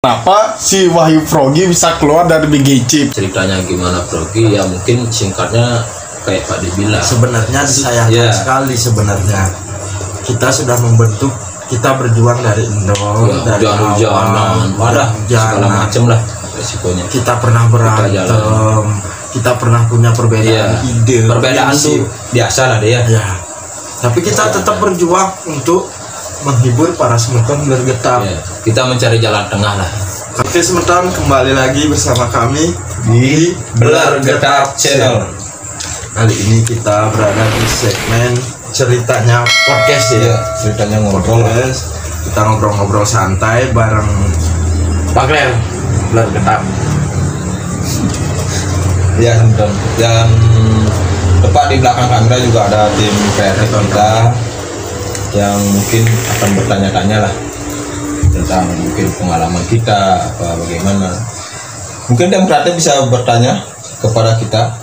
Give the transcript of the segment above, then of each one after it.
Kenapa si Wahyu Frogi bisa keluar dari BGC? Ceritanya gimana Frogi? Ya mungkin singkatnya kayak Pak dibilang. Sebenarnya disayangkan sekali sebenarnya. Kita sudah membentuk, kita berjuang dari nol, dari hujan-hujanan, parah, segala macam lah resikonya. Kita pernah berantem, kita pernah punya perbedaan ide. Perbedaan tuh biasa lah dia. Ya. Tapi kita tetap berjuang untuk menghibur para semeton bergetar. Kita mencari jalan tengah lah. Oke, semeton kembali lagi bersama kami di Bergetap Channel. Kali ini kita berada di segmen ceritanya podcast ya. Ceritanya ngobrol. Kita ngobrol-ngobrol santai bareng Pak Glenn Bergetap. Ya, dan tepat di belakang kamera juga ada tim PR kita yang mungkin akan bertanya-tanya lah tentang mungkin pengalaman kita apa bagaimana. Mungkin demokratnya bisa bertanya kepada kita.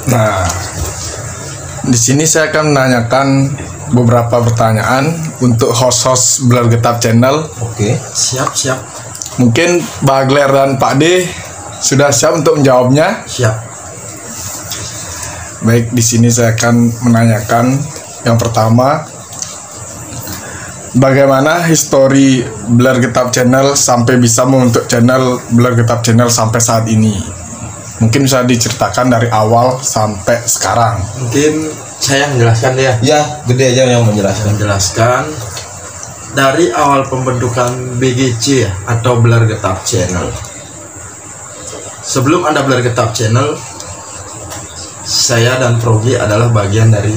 Nah, di sini saya akan menanyakan beberapa pertanyaan untuk host-host Bergetap Channel. Oke. Siap. Mungkin Bagler dan Pak D sudah siap untuk menjawabnya. Siap. Baik, di sini saya akan menanyakan yang pertama, bagaimana histori Bergetap Channel sampai bisa membentuk channel Bergetap Channel sampai saat ini? Mungkin bisa diceritakan dari awal sampai sekarang. Mungkin saya menjelaskan ya. Ya, gede aja yang menjelaskan. Dari awal pembentukan BGC ya, atau Bergetap Channel. Sebelum ada Bergetap Channel, saya dan Frogi adalah bagian dari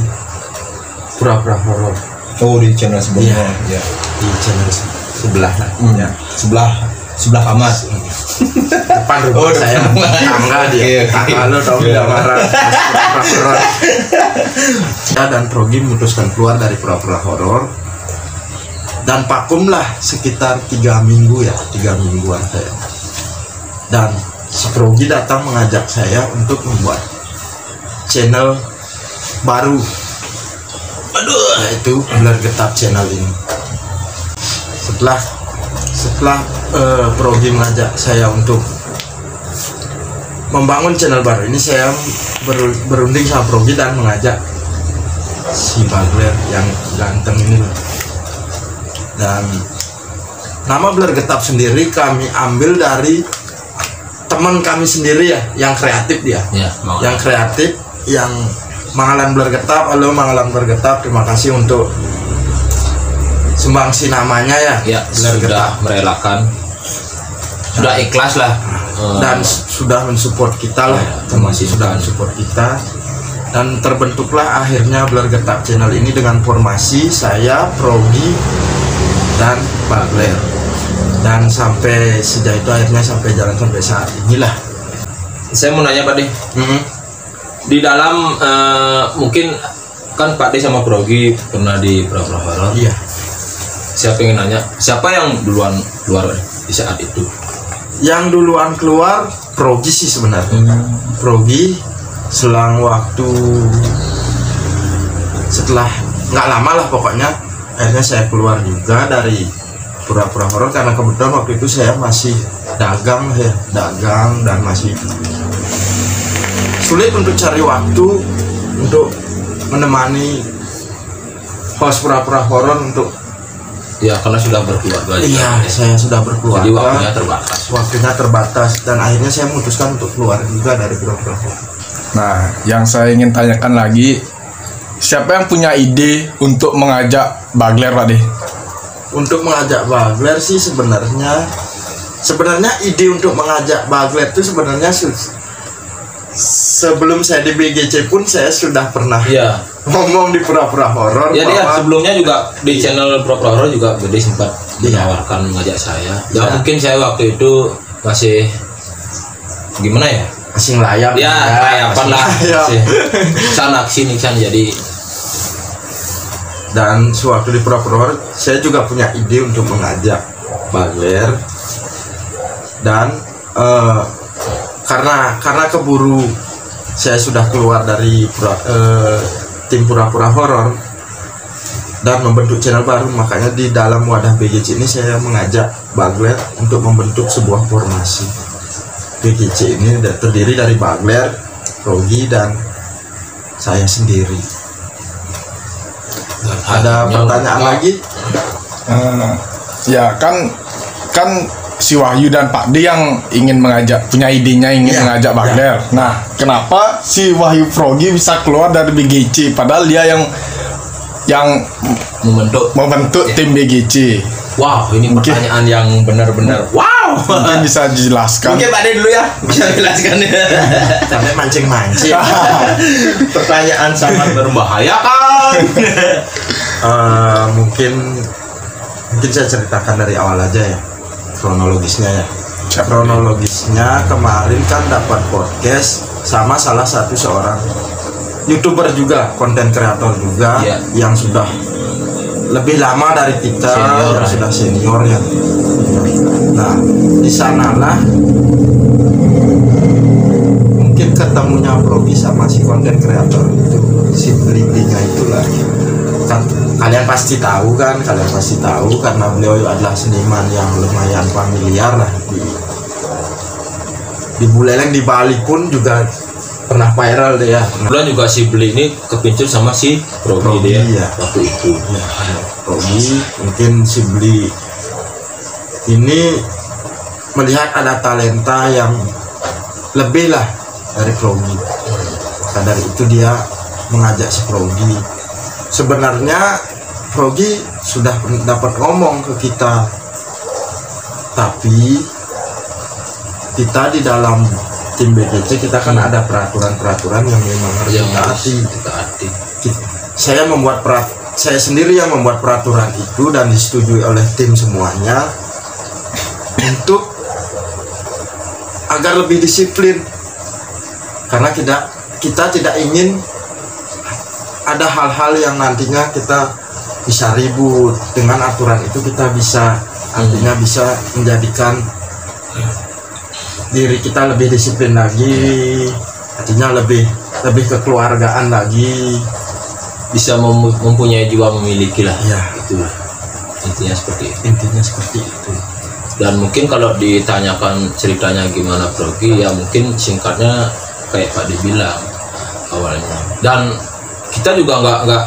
Pura-Pura Horor. Oh, di channel sebelumnya. Ya. Di channel sebelah lah. Ya. Sebelah kamar. Depan rumah saya. Tangga dia. Tangga lo tau tidak marah. Pura-Pura Horor. Saya dan Frogi memutuskan keluar dari Pura-Pura Horor. Dan vakumlah sekitar 3 minggu ya. 3 mingguan saya. Dan si Frogi datang mengajak saya untuk membuat channel baru, yaitu Bergetap Channel ini. Setelah Frogi mengajak saya untuk membangun channel baru ini, saya berunding sama Frogi dan mengajak si Bagler yang ganteng ini loh. Dan nama Bergetap sendiri kami ambil dari teman kami sendiri ya, yang kreatif dia. Yang kreatif, yang Mangalan Bergetap. Halo Mangalan Bergetap, terima kasih untuk sumbangsi namanya ya. Ya, sudah merelakan, sudah ikhlas lah, dan sudah mensupport kita lah, sudah mensupport kita, dan terbentuklah akhirnya Bergetap Channel ini dengan formasi saya, Frogi, dan Bagler. Dan sampai sejauh itu akhirnya sampai jalan sampai saat inilah. Saya mau nanya Pak D. Di dalam mungkin kan Pak D sama Frogi pernah di Pura-Pura Horor. Iya. Saya pengen nanya, siapa yang duluan keluar di saat itu? Yang duluan keluar Frogi sih sebenarnya. Frogi selang waktu, setelah nggak lama lah pokoknya, akhirnya saya keluar juga dari Pura-Pura Horor karena kebetulan waktu itu saya masih dagang dan masih sulit untuk cari waktu untuk menemani host Pura-Pura Horor untuk karena sudah berkeluarga. Iya, saya sudah berkeluarga. Jadi waktunya terbatas dan akhirnya saya memutuskan untuk keluar juga dari Pura-Pura Horor. Nah, yang saya ingin tanyakan lagi, siapa yang punya ide untuk mengajak Bagler, Pak D? Untuk mengajak Bagler sih sebenarnya ide untuk mengajak Bagler itu sebenarnya sebelum saya di BGC pun saya sudah pernah ngomong di Pura-Pura Horor. Ya, dia sebelumnya juga di channel Pura-Pura Horor juga Gede sempat menawarkan mengajak saya. Ya mungkin saya waktu itu masih gimana ya? Masih ngelayap. Ya, ngelayapan lah. Sana sini kan jadi. Dan sewaktu di Pura-Pura Horor saya juga punya ide untuk mengajak Bagler. Dan karena keburu saya sudah keluar dari tim Pura-Pura Horor, dan membentuk channel baru. Makanya di dalam wadah BGC ini saya mengajak Bagler untuk membentuk sebuah formasi. BGC ini terdiri dari Bagler, Rogi, dan saya sendiri. Ada pertanyaan lagi? Ya kan si Wahyu dan Pak D yang ingin mengajak, punya idenya ingin mengajak Bagler. Nah, kenapa si Wahyu Frogi bisa keluar dari BGC padahal dia yang membentuk tim BGC? Wow, ini pertanyaan yang benar-benar wow. Mungkin bisa dijelaskan. Mungkin Pak D dulu ya, bisa jelaskan ya. Sampai mancing-mancing. Pertanyaan sangat berbahaya kan. Mungkin saya ceritakan dari awal aja ya, kronologisnya ya. Kronologisnya kemarin kan dapat podcast sama salah satu seorang YouTuber juga, konten kreator juga, yang sudah lebih lama dari kita, yang sudah senior ya. Nah, di sanalah mungkin ketemunya Progi sama si konten kreator itu, si belinya itulah. Kan kalian pasti tahu karena beliau adalah seniman yang lumayan familiar lah di Buleleng, di Bali pun juga pernah viral deh ya. Kebetulan juga si Beli ini kepincut sama si Progi dia ya, waktu itu. Progi, mungkin si Beli ini melihat ada talenta yang lebih lah dari Progi. Maka dari itu dia mengajak si Progi. Sebenarnya Progi sudah dapat ngomong ke kita, tapi kita di dalam tim BGC kita kan ada peraturan-peraturan yang memang harus ditaati. Saya sendiri yang membuat peraturan itu dan disetujui oleh tim semuanya untuk agar lebih disiplin, karena kita tidak ingin ada hal-hal yang nantinya kita bisa ribut. Dengan aturan itu kita bisa artinya bisa menjadikan diri kita lebih disiplin lagi, artinya lebih kekeluargaan lagi, bisa mempunyai jiwa memiliki lah ya. Itulah intinya seperti itu. Dan mungkin kalau ditanyakan ceritanya gimana Progi, ya mungkin singkatnya kayak Pak dibilang awalnya, dan kita juga nggak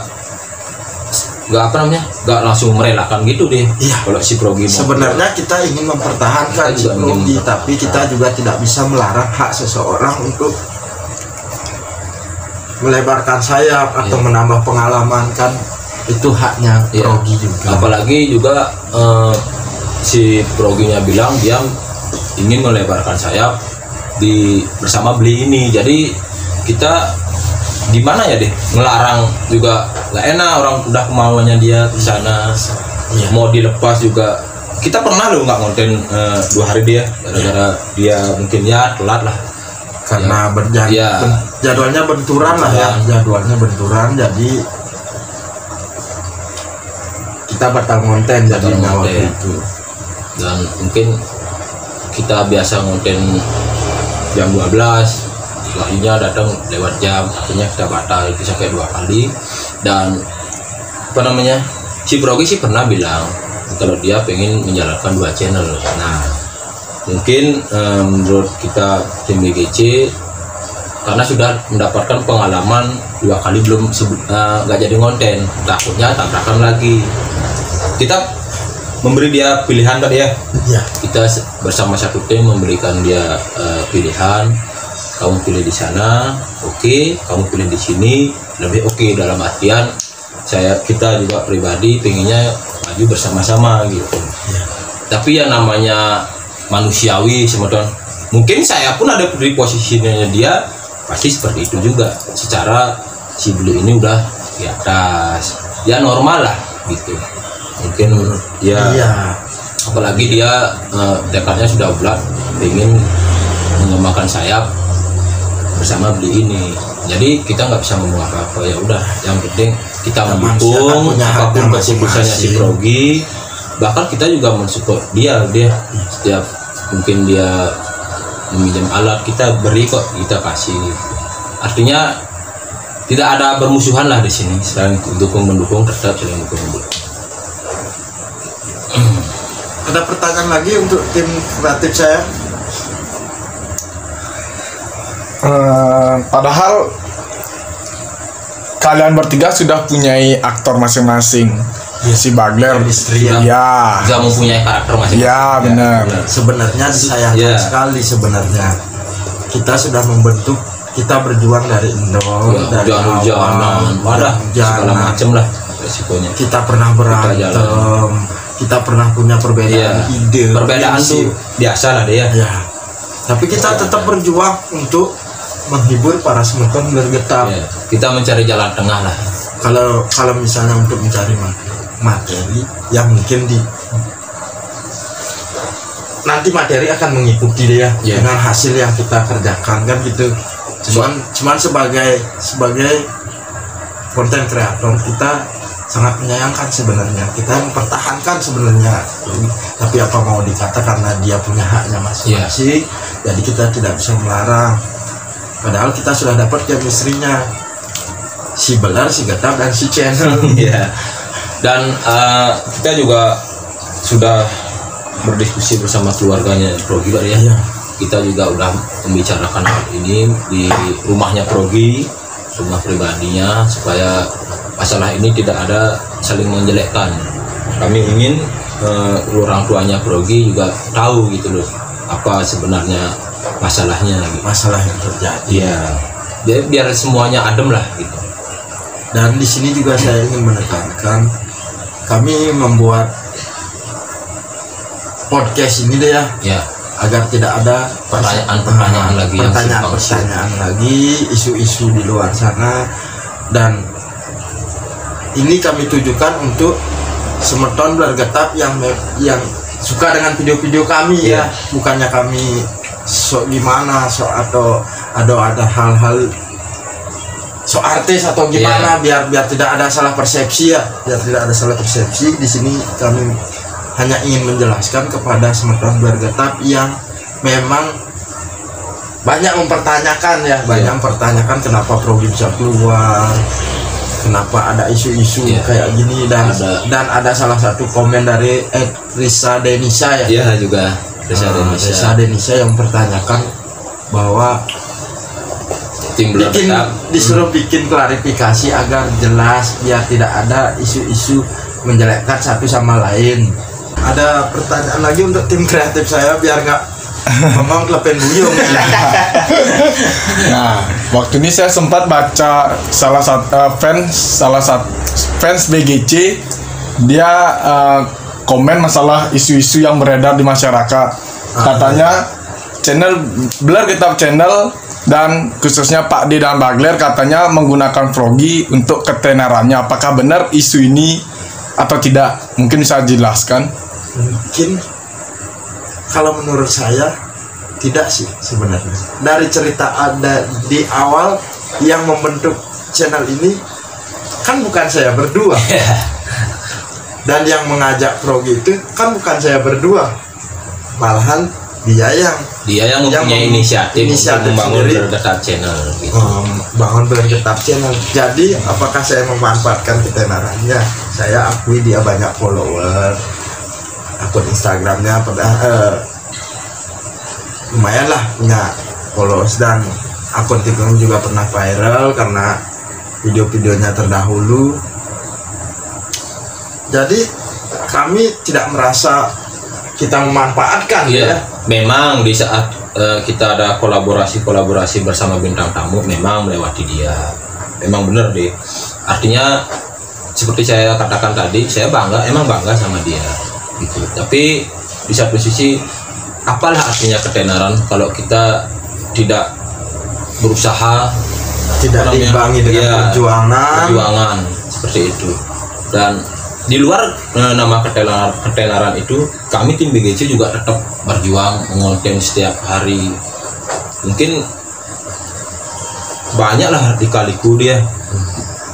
langsung merelakan gitu deh. Iya. Kalau si Progi sebenarnya kita ingin mempertahankan si Progi, tapi kita juga tidak bisa melarang hak seseorang untuk melebarkan sayap atau menambah pengalaman, kan itu haknya Progi juga. Apalagi juga si Proginya bilang dia ingin melebarkan sayap bersama Beli ini. Jadi kita gimana ya deh, ngelarang juga nggak enak, orang udah kemauannya dia di sana. Mau dilepas juga kita pernah loh nggak konten 2 hari dia gara-gara dia mungkin ya telat lah karena jadwalnya benturan lah ya, jadi kita batal konten jadinya waktu itu. Dan mungkin kita biasa konten jam 12, Wahyunya datang lewat jam, akhirnya kita batal bisa kayak 2 kali. Dan si Progi sih pernah bilang kalau dia pengen menjalankan 2 channel. Nah mungkin menurut kita tim BGC, karena sudah mendapatkan pengalaman 2 kali belum nggak jadi konten, takutnya tabrakan lagi. Kita memberi dia pilihan kan ya. Kita bersama satu tim memberikan dia pilihan. Kamu pilih di sana, oke. Kamu pilih di sini, lebih oke. Dalam artian kita juga pribadi pengennya maju bersama-sama gitu. Tapi ya namanya manusiawi sebetulnya. Mungkin saya pun ada di posisinya dia, pasti seperti itu juga. Secara si Beli ini udah di atas, ya normal lah gitu. Mungkin apalagi dia tekadnya sudah bulat, ingin mengembangkan sayap bersama Beli ini. Jadi kita nggak bisa ngomong apa-apa, ya udah. Yang penting kita mendukung apapun keputusannya si Progi. Bahkan kita juga mensupport dia setiap mungkin dia meminjam alat, kita beri kok, kita kasih. Artinya tidak ada bermusuhan lah di sini, selain dukung mendukung, tetap saling dukung mendukung. Ada pertanyaan lagi untuk tim kreatif saya? Padahal kalian bertiga sudah punyai aktor masing-masing. Si Bagler, Istri ya, Juga mempunyai karakter masing-masing. ya benar. Sebenarnya disayangkan Ya. sekali sebenarnya. Kita sudah membentuk, kita berjuang dari nol, dari Hujan-hujanan, wadah, segala macam lah resikonya. Kita pernah berantem, kita pernah punya perbedaan ide. Perbedaan prinsip. tuh biasa lah dia. Ya. Tapi kita tetap berjuang untuk menghibur para semeton bergetar. Ya, kita mencari jalan tengah lah. Kalau misalnya untuk mencari materi yang mungkin nanti materi akan mengikuti dia dengan hasil yang kita kerjakan kan gitu. Cuman sebagai konten kreator kita sangat menyayangkan sebenarnya, kita mempertahankan sebenarnya, tapi apa mau dikata karena dia punya haknya masing-masing, jadi kita tidak bisa melarang. Padahal kita sudah dapat chemistry-nya, si Belar, si Getap, dan si Channel. Ya. Dan kita juga sudah berdiskusi bersama keluarganya Progi juga ya. Kita juga udah membicarakan hal ini di rumahnya Progi, rumah pribadinya, supaya masalah ini tidak ada saling menjelekkan. Kami ingin orang tuanya Progi juga tahu gitu loh, apa sebenarnya masalahnya gitu. Masalah yang terjadi. Ya, biar semuanya adem lah gitu. Dan di sini juga saya ingin menekankan, kami membuat podcast ini deh ya, agar tidak ada pertanyaan lagi, pertanyaan lagi, isu-isu di luar sana. Dan ini kami tujukan untuk semeton bergetap yang suka dengan video-video kami ya, bukannya kami sok gimana, atau ada hal-hal so artis atau gimana, biar tidak ada salah persepsi ya, biar tidak ada salah persepsi. Di sini kami hanya ingin menjelaskan kepada semeton bergetap yang memang banyak mempertanyakan ya, banyak mempertanyakan kenapa Progi bisa keluar, kenapa ada isu-isu kayak gini, dan ada salah satu komen dari Risa Denisa ya. Iya juga Risa Denisa yang mempertanyakan bahwa disuruh bikin klarifikasi agar jelas, biar tidak ada isu-isu menjelekkan satu sama lain. Ada pertanyaan lagi untuk tim kreatif saya biar nggak ngomong kelepen buyung. Nah, waktu ini saya sempat baca salah satu fans BGC, dia komen masalah isu-isu yang beredar di masyarakat. Katanya channel Belar Getap Channel dan khususnya Pak D dan Bagler katanya menggunakan Progi untuk ketenarannya. Apakah benar isu ini atau tidak? Mungkin bisa dijelaskan? Mungkin kalau menurut saya tidak sih sebenarnya. Dari cerita ada di awal yang membentuk channel ini kan bukan saya berdua. Dan yang mengajak Progi itu kan bukan saya berdua, malahan dia yang mempunyai inisiatif membangun Bergetap Channel gitu. Bangun Bergetap Channel. Jadi apakah saya memanfaatkan ketenarannya? Saya akui dia banyak follower, akun Instagramnya lumayan lah punya followers, dan akun TikTok juga pernah viral karena video-videonya terdahulu. Jadi kami tidak merasa kita memanfaatkan ya. Memang di saat kita ada kolaborasi bersama bintang tamu, memang melewati dia. Memang benar deh. Artinya seperti saya katakan tadi, saya emang bangga sama dia gitu. Tapi di satu sisi, apalah artinya ketenaran kalau kita tidak berusaha, tidak diimbangi dengan perjuangan seperti itu. Dan di luar nama ketenaran itu, kami tim BGC juga tetap berjuang mengonten setiap hari. Mungkin banyak lah dikaliku dia.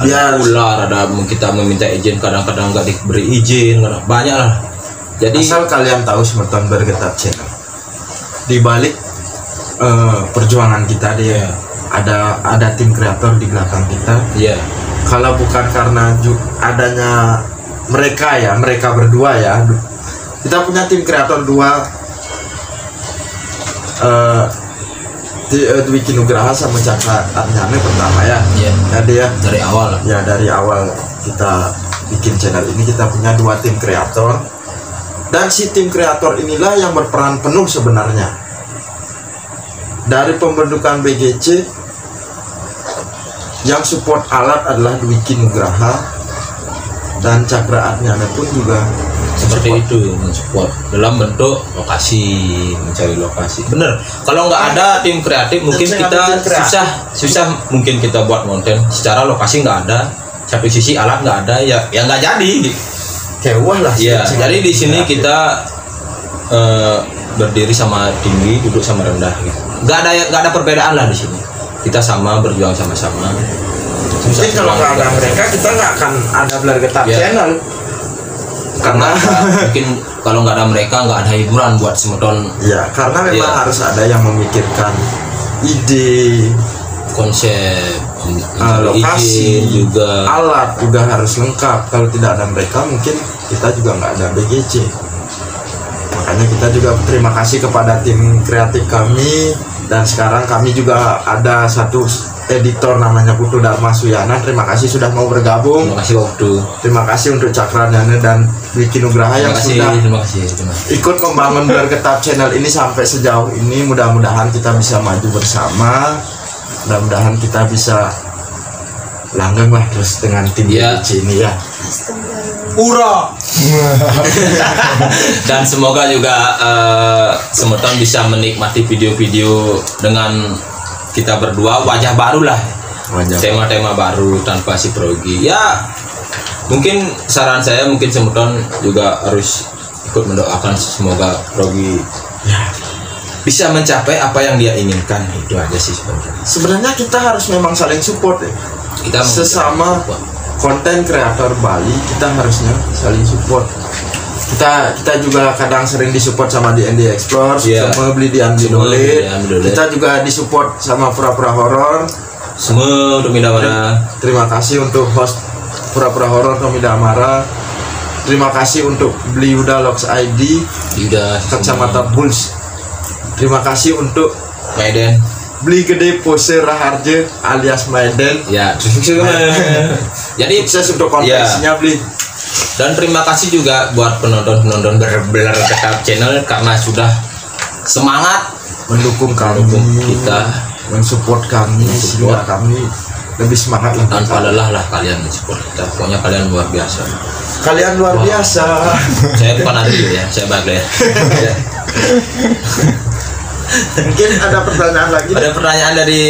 Ada ular, ada kita meminta izin, kadang-kadang nggak diberi izin, banyak lah. Jadi asal kalian tahu semeton Bergetap Channel, di balik perjuangan kita dia ada tim kreator di belakang kita. Iya. Kalau bukan karena adanya mereka berdua ya, kita punya tim kreator dua, Dwiki Nugraha sama Cakra Arnyane pertama ya. Iya. Jadi ya Dari awal. ya dari awal kita bikin channel ini kita punya 2 tim kreator, dan si tim kreator inilah yang berperan penuh sebenarnya. Dari pembentukan BGC yang support alat adalah Dwiki Nugraha, dan Cakra Arnyane pun juga Seperti itu, mensupport dalam bentuk lokasi, mencari lokasi. Bener. Kalau nggak ada tim kreatif, mungkin Tim kita kreatif. susah mungkin kita buat konten. Secara lokasi nggak ada, satu sisi alat nggak ada, ya nggak jadi. kewah lah. Iya. Jadi di sini kita berdiri sama tinggi, duduk sama rendah. Gitu. Nggak ada perbedaan lah di sini. Kita sama, berjuang sama-sama. Mungkin kalau nggak ada mereka kita nggak akan ada Belar Getap Ya. channel. Karena mungkin kalau nggak ada mereka nggak ada hiburan buat semeton. Ya, karena memang Ya. harus ada yang memikirkan ide, Konsep, lokasi, izin juga. alat juga harus lengkap. Kalau tidak ada mereka mungkin kita juga nggak ada BGC. Makanya kita juga terima kasih kepada tim kreatif kami, dan sekarang kami juga ada satu editor namanya Putu Dharma Suyana. Terima kasih sudah mau bergabung. Terima kasih waktu. Terima kasih untuk Cakra Arnyane dan Dwiki Nugraha yang sudah Terima kasih. ikut membangun Belar Getap channel ini sampai sejauh ini. Mudah-mudahan kita bisa maju bersama, mudah-mudahan kita bisa langgeng lah terus dengan tim Ya. BGC ini ya. Ura. Dan semoga juga semeton bisa menikmati video-video dengan kita berdua, wajah baru lah, tema-tema baru tanpa si Progi. Ya mungkin saran saya, mungkin semeton juga harus ikut mendoakan semoga Progi bisa mencapai apa yang dia inginkan. Itu aja sih sebenarnya. Sebenarnya kita harus memang saling support ya. Kita Sesama konten kreator Bali kita harusnya saling support. Kita juga kadang sering disupport sama di ND Explore, Iya. semua beli di Andi Semua Dolet. beli di Andi Dolet. Kita juga disupport sama Pura-Pura Horor. semua untuk Midamara. Terima kasih untuk host Pura-Pura Horor Tommy Damara. Terima kasih untuk Beli Uda Locks ID Udah Kacamata Bulls. Terima kasih untuk Maiden. Beli Gede Pose Raharje alias Maiden. Ya, jadi Sukses untuk kontensinya Beli. dan terima kasih juga buat penonton-penonton Belar Getap channel karena sudah semangat Mendukung kami, kita, mensupport kami, sehingga kami lebih semangat lah. tanpa lelah lah kalian mensupport kita. Pokoknya kalian luar biasa. Kalian luar biasa. Saya bukan Adil ya, saya Bagler. Ya. Mungkin ada pertanyaan lagi. Ada pertanyaan dari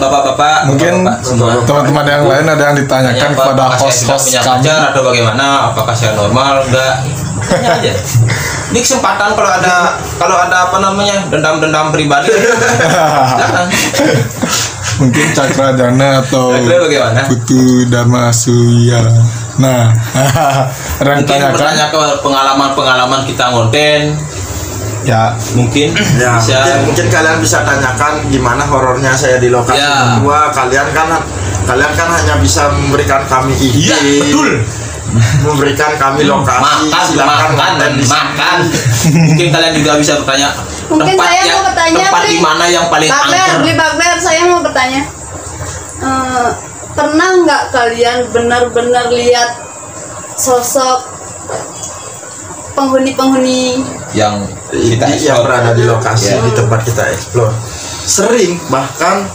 bapak-bapak, Mungkin bapak-bapak semua. teman-teman yang lain ada yang ditanyakan Tanya, kepada apakah saya sudah host-host punya kami. pacar atau bagaimana? Apakah saya normal? Enggak. Tanya aja. Ini kesempatan kalau ada apa namanya dendam-dendam pribadi. Jangan. Mungkin Cakra Arnyane atau Kira-kira bagaimana? Putu Dharma Suya. Nah, ada yang Mungkin ditanyakan. bertanya ke pengalaman-pengalaman kita ngonten. Ya, Mungkin Ya, bisa. mungkin kalian bisa tanyakan gimana horornya saya di lokasi Ya. kedua. Kalian kan hanya bisa memberikan kami ide. Iya, betul. Memberikan kami lokasi. Silakan konten di sini. makan. Mungkin kalian juga bisa bertanya Mungkin tempat saya mau bertanya, tempat Bli. di mana yang paling angker. Beli Bagler, saya mau bertanya. Pernah nggak kalian benar-benar lihat sosok penghuni-penghuni yang kita yang explore. berada di lokasi Ya. di tempat kita explore? Sering, bahkan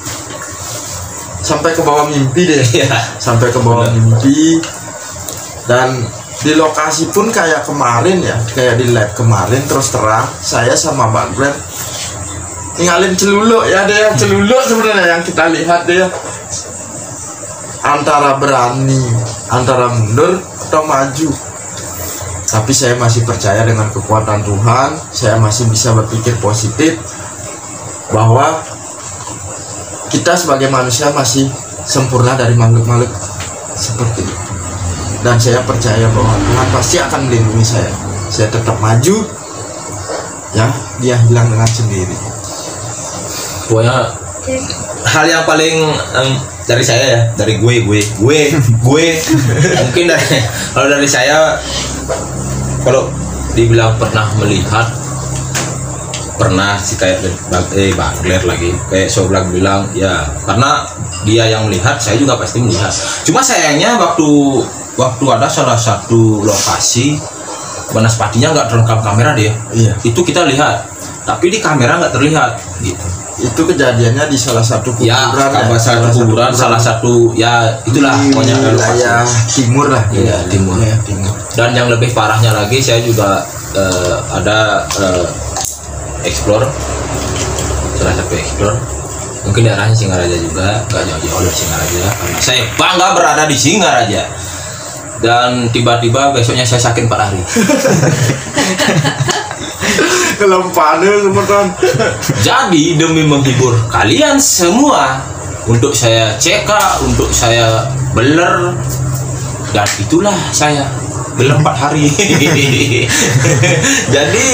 sampai ke bawah mimpi deh. Iya. Sampai ke bawah mimpi. Dan di lokasi pun kayak kemarin ya, kayak di live kemarin, terus terang saya sama Bang Glenn tinggalin celuluk ya deh, celuluk sebenarnya yang kita lihat deh, antara berani, antara mundur atau maju. Tapi saya masih percaya dengan kekuatan Tuhan. Saya masih bisa berpikir positif bahwa kita sebagai manusia masih sempurna dari makhluk-makhluk seperti itu. Dan saya percaya bahwa Tuhan pasti akan melindungi saya. Saya tetap maju, ya, dia hilang dengan sendiri. Pokoknya hal yang paling dari saya ya, dari gue mungkin kalau dari saya, kalau dibilang pernah melihat, pernah sih kayak Bagler lagi kayak Soblak bilang ya, karena dia yang melihat, saya juga pasti melihat. Cuma sayangnya waktu ada salah satu lokasi Banaspatinya nggak terekam kamera dia. Iya. Itu kita lihat, tapi di kamera nggak terlihat gitu. Itu kejadiannya di salah satu kuburan. Salah satu ya itulah di pokoknya wilayah timur lah. Iya, timur. Ya, timur. Dan yang lebih parahnya lagi, saya juga ada explore, salah satu explore, mungkin daerahnya Singaraja juga, nggak jauh-jauh dari Singaraja, karena saya bangga berada di Singaraja. Dan tiba-tiba besoknya saya sakit 4 hari. Kelempannya teman-teman. Jadi demi menghibur kalian semua, untuk saya CK, untuk saya beler, dan itulah saya beler 4 hari. Jadi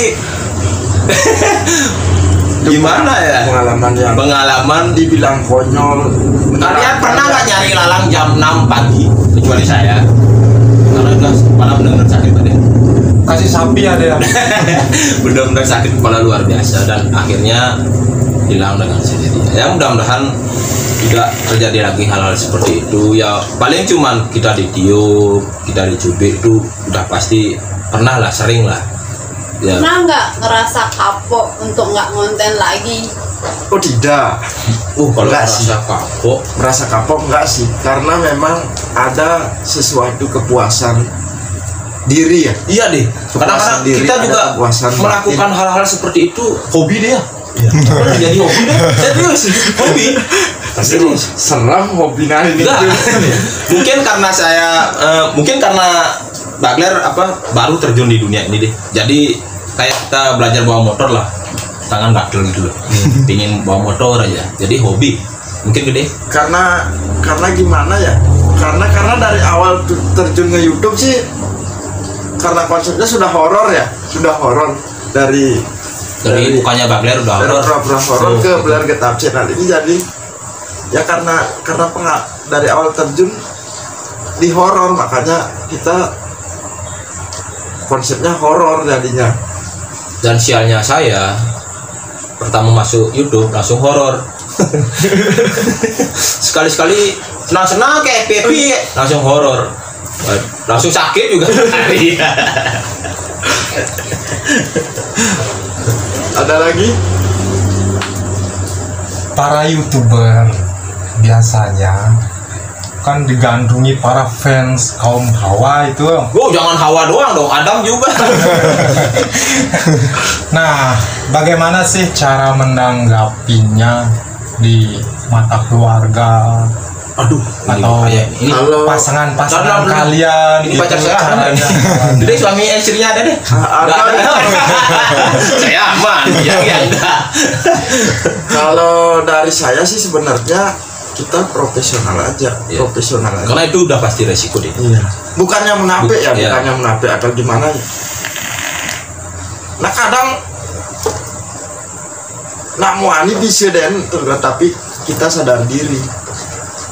gimana ya, pengalaman dibilang konyol. Kalian pernah nggak nyari lalang jam 6 pagi, kecuali saya, karena udah kepala benar-benar sakit tadi. Kasih sapi ada ya. Benar-benar sakit kepala luar biasa, dan akhirnya hilang dengan sendirinya. Ya mudah-mudahan tidak terjadi lagi hal-hal seperti itu. Ya paling cuman kita ditiup, kita dicubit, itu udah pasti pernah lah, sering lah. Ya. Pernah nggak ngerasa kapok untuk nggak konten lagi? Oh tidak. Kalau Enggak sih. merasa kapok, Enggak sih, karena memang ada sesuatu kepuasan diri ya. iya deh. Kadang-kadang diri, kita ada juga kepuasan melakukan hal-hal seperti itu, hobi dia. Jadi hobi deh. Serius, hobi. Serius. Seram hobi nah ini. Enggak. Mungkin karena saya mungkin karena Bagler baru terjun di dunia ini deh. Jadi kayak kita belajar bawa motor lah, tangan gatel gitu loh. Pingin bawa motor aja. Jadi hobi. Mungkin gede. Karena gimana ya? Karena dari awal terjun ke YouTube sih, karena konsepnya sudah horor ya, dari bukannya Bagler udah horor. pura-pura horor ke Beler Getap channel ini, jadi ya karena dari awal terjun di horor, makanya kita konsepnya horor jadinya. Dan sialnya saya pertama masuk YouTube langsung horor. Sekali-sekali senang-senang kayak happy langsung horor. Langsung sakit juga. Ada lagi? Para YouTuber biasanya kan digandrungi para fans kaum Hawa itu. Oh, jangan Hawa doang dong, Adam juga. Nah, bagaimana sih cara menanggapinya di mata keluarga Aduh, atau ini Kalau pasangan-pasangan Karena- kalian ini gitu pacar saya caranya? Jadi suami istrinya ada deh. Nggak ada. Saya aman, ya enggak. Kalau dari saya sih sebenarnya kita profesional aja, Iya. profesional aja. Karena itu udah pasti resiko deh. Iya. Bukannya menapik ya, Iya. bukannya menapik atau gimana ya. Nah kadang nak muani bisa den, tapi kita sadar diri.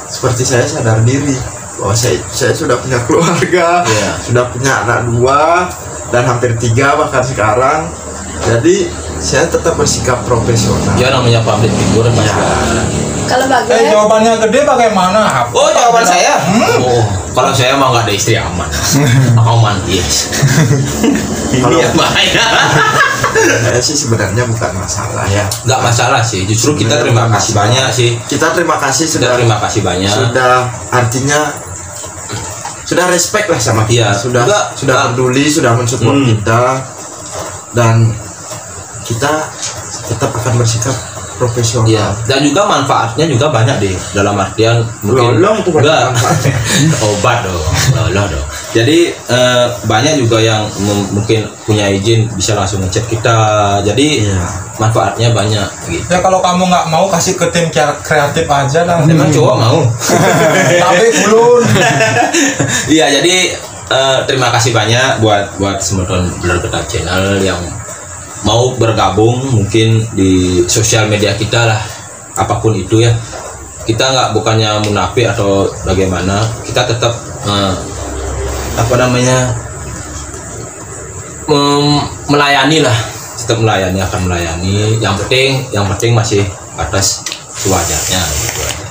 Seperti saya sadar diri bahwa saya sudah punya keluarga, Iya. sudah punya anak 2 dan hampir 3 bahkan sekarang. Jadi saya tetap bersikap profesional. Ya namanya public figure pasti. Kalau Bagler, Jawabannya gede bagaimana? Oh, jawaban saya. Oh, kalau saya mah nggak ada istri aman. Aman, yes. Kalau- Ini yang bahaya. Saya sih sebenarnya bukan masalah ya. Nggak masalah sih. Justru kita terima kasih banyak sih. Kita terima kasih Sudah sudah terima kasih banyak. sudah artinya sudah respect lah sama Iya. kita, Enggak. sudah peduli, sudah mensupport kita, dan kita tetap akan bersikap profesional. Iya, dan juga manfaatnya juga banyak deh, dalam artian mungkin Loloh itu banyak enggak manfaatnya. obat dong, loloh dong. Jadi banyak juga yang mungkin punya izin bisa langsung ngechat kita. Jadi Iya. manfaatnya banyak gitu. Ya kalau kamu nggak mau kasih ke tim kreatif aja lah. Emang cowok mau? Tapi belum. Iya, jadi terima kasih banyak buat Semeton Beler Getap Channel yang mau bergabung mungkin di sosial media kita lah, apapun itu ya. kita nggak bukannya munafik atau bagaimana, kita tetap melayani lah, tetap melayani, akan melayani. Yang penting masih batas sewajarnya gitu aja.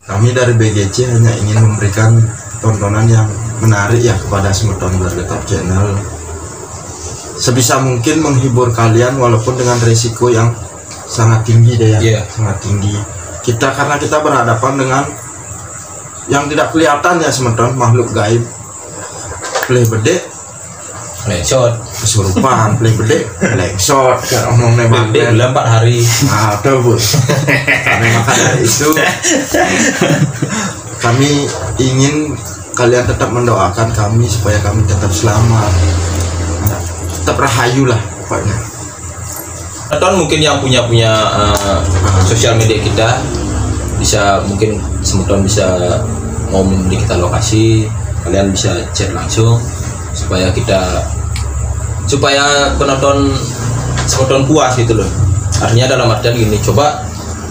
Kami dari BGC hanya ingin memberikan tontonan yang menarik ya kepada Semeton Bergetap Channel. Sebisa mungkin menghibur kalian walaupun dengan resiko yang sangat tinggi deh ya. Iya. Sangat tinggi. Karena kita berhadapan dengan yang tidak kelihatan ya Semeton, makhluk gaib. Play bedek Shot kesurupan, play bedek shot kan omongnya beda banget. 4 hari. Nah, tuh bos. Kami maka dari itu kami ingin kalian tetap mendoakan kami supaya kami tetap selamat, tetap rahayu lah pokoknya. Atau mungkin yang punya sosial media kita bisa, mungkin Semeton bisa mau memberi kita lokasi, kalian bisa chat langsung supaya penonton Semeton puas gitu loh. Artinya dalam artian gini, coba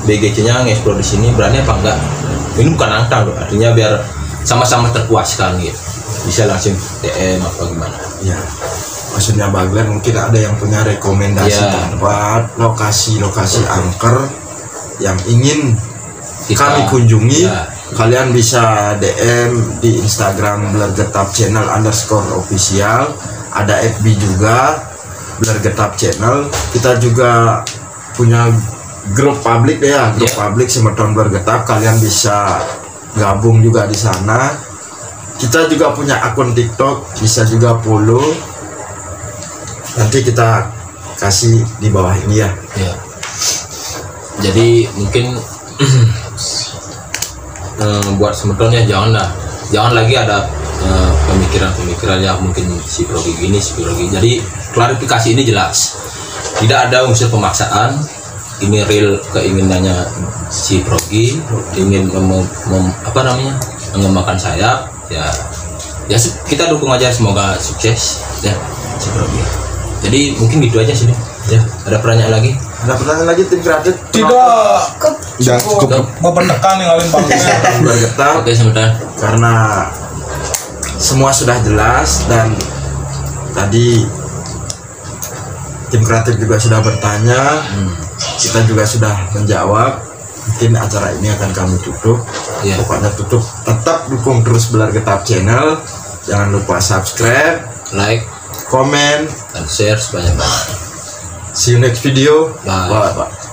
BGC-nya nge-explore di sini berani apa enggak? Ini bukan angka loh, artinya biar sama-sama terpuaskan gitu. Bisa langsung DM apa gimana? Ya, maksudnya Bagler mungkin ada yang punya rekomendasi Ya. tempat, lokasi angker yang ingin kami kunjungi. Ya. Kalian bisa DM di Instagram Bergetap Channel _official. Ada FB juga Bergetap Channel. Kita juga punya grup publik deh ya, grup publik Semeton Bergetap. Kalian bisa gabung juga di sana. Kita juga punya akun TikTok, bisa juga follow. Nanti kita kasih di bawah ini ya. Ya. Jadi mungkin buat Semeton ya jangan lagi ada pemikiran yang mungkin si Progi gini, si Progi. Jadi klarifikasi ini jelas, tidak ada unsur pemaksaan. Ini real keinginannya si Progi, ingin mengembangkan sayap ya kita dukung aja, semoga sukses ya si Progi. Jadi mungkin gitu aja sih ya. Ada pertanyaan lagi? Ada pertanyaan lagi tim kreatif? Tidak. Jangan cukup mempertekan ninggalin bangsa. Bergetap. Oke, sebentar. Karena semua sudah jelas dan tadi tim kreatif juga sudah bertanya, kita juga sudah menjawab. Mungkin acara ini akan kami tutup. Iya. Pokoknya tutup. Tetap dukung terus Bergetap Channel. Jangan lupa subscribe, Like, komen, dan share sebanyak-banyak. see you next video. Bye. Bye.